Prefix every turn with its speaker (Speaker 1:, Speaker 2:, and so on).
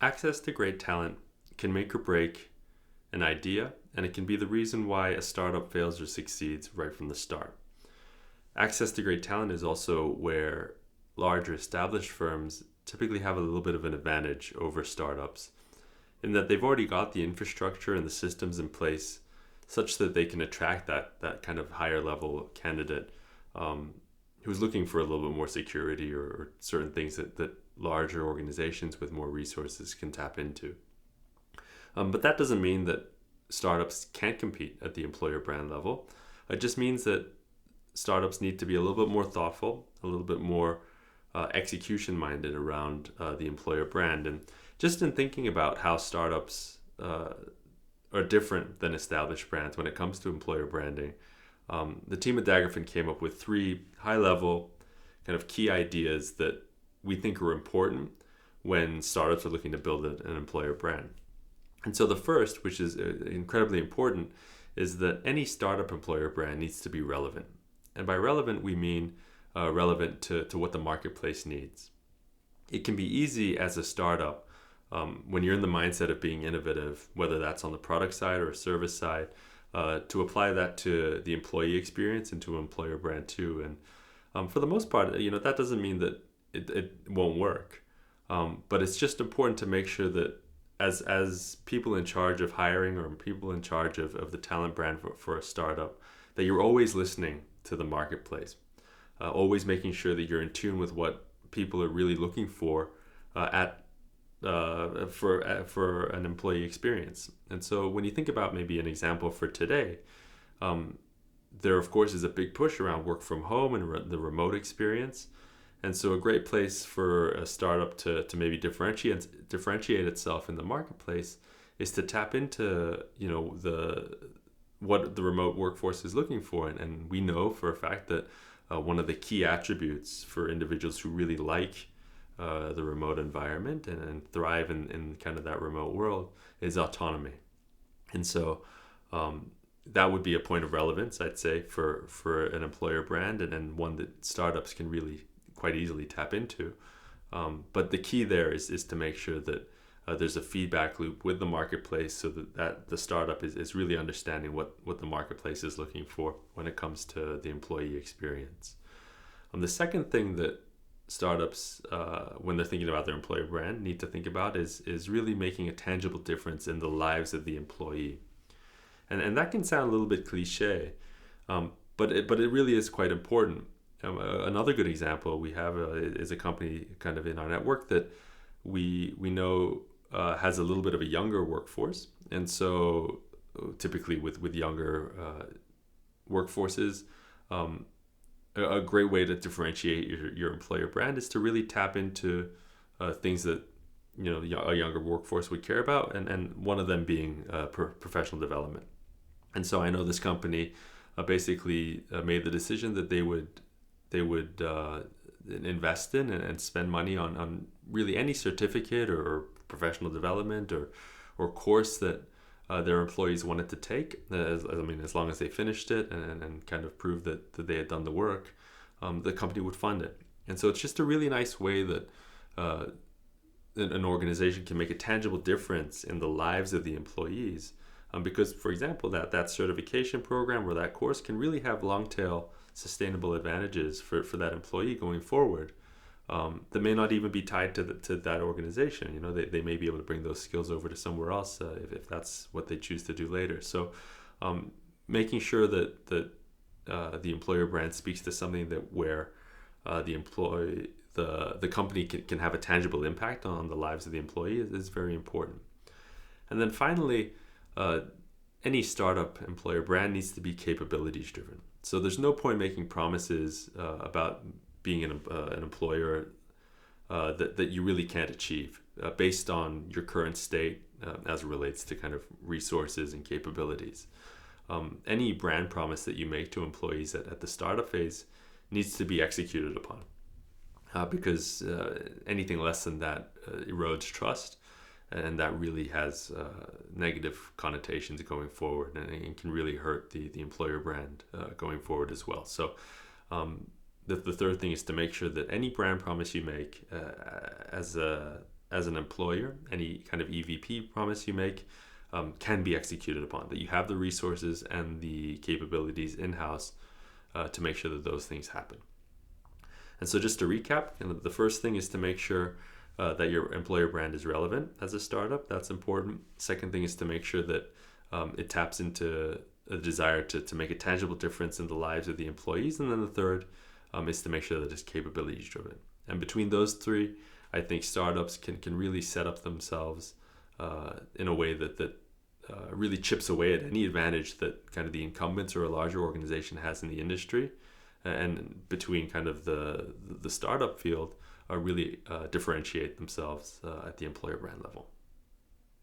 Speaker 1: Access to great talent can make or break an idea, and it can be the reason why a startup fails or succeeds right from the start. Access to great talent is also where larger established firms typically have a little bit of an advantage over startups in that they've already got the infrastructure and the systems in place such that they can attract that kind of higher level candidate who's looking for a little bit more security or certain things that larger organizations with more resources can tap into. But that doesn't mean that startups can't compete at the employer brand level. It just means that startups need to be a little bit more thoughtful, a little bit more execution minded around the employer brand. And just in thinking about how startups are different than established brands when it comes to employer branding, the team at Daggerfinn came up with 3 high level kind of key ideas that we think are important when startups are looking to build an employer brand. And so the first, which is incredibly important, is that any startup employer brand needs to be relevant. And by relevant, we mean relevant to what the marketplace needs. It can be easy as a startup when you're in the mindset of being innovative, whether that's on the product side or a service side, to apply that to the employee experience and to an employer brand too. And for the most part, that doesn't mean that it won't work. But it's just important to make sure that as people in charge of hiring or people in charge of the talent brand for a startup, that you're always listening to the marketplace, always making sure that you're in tune with what people are really looking for for an employee experience. And so when you think about maybe an example for today, there of course is a big push around work from home and the remote experience. And so a great place for a startup to maybe differentiate itself in the marketplace is to tap into what the remote workforce is looking for. And we know for a fact that one of the key attributes for individuals who really like the remote environment and thrive in kind of that remote world is autonomy. And so that would be a point of relevance, I'd say, for an employer brand and one that startups can really quite easily tap into. But the key there is to make sure that there's a feedback loop with the marketplace so that the startup is really understanding what the marketplace is looking for when it comes to the employee experience. The second thing that startups, when they're thinking about their employer brand, need to think about is really making a tangible difference in the lives of the employee. And that can sound a little bit cliche, but it really is quite important. Another good example we have is a company kind of in our network that we know has a little bit of a younger workforce. And so typically with younger workforces, a great way to differentiate your employer brand is to really tap into things that a younger workforce would care about, and one of them being professional development. And so I know this company basically made the decision that they would invest in and spend money on really any certificate or professional development or course that their employees wanted to take, as long as they finished it and kind of proved that they had done the work, the company would fund it. And so it's just a really nice way that an organization can make a tangible difference in the lives of the employees, because, for example, that certification program or that course can really have long tail sustainable advantages for that employee going forward, that may not even be tied to that organization. They may be able to bring those skills over to somewhere else if that's what they choose to do later. So making sure that the employer brand speaks to something where the company can have a tangible impact on the lives of the employee is very important. And then finally, any startup employer brand needs to be capabilities driven. So there's no point making promises about being an employer that you really can't achieve based on your current state as it relates to kind of resources and capabilities. Any brand promise that you make to employees at the startup phase needs to be executed upon, because anything less than that erodes trust, and that really has negative connotations going forward, and it can really hurt the employer brand going forward as well. So the third thing is to make sure that any brand promise you make as a as an employer, any kind of EVP promise you make can be executed upon, that you have the resources and the capabilities in-house to make sure that those things happen. And so just to recap, the first thing is to make sure that your employer brand is relevant as a startup. That's important. Second thing is to make sure that it taps into a desire to make a tangible difference in the lives of the employees. And then the third is to make sure that it's capabilities driven. And between those three, I think startups can really set up themselves in a way that really chips away at any advantage that kind of the incumbents or a larger organization has in the industry, and between kind of the startup field really differentiate themselves at the employer brand level.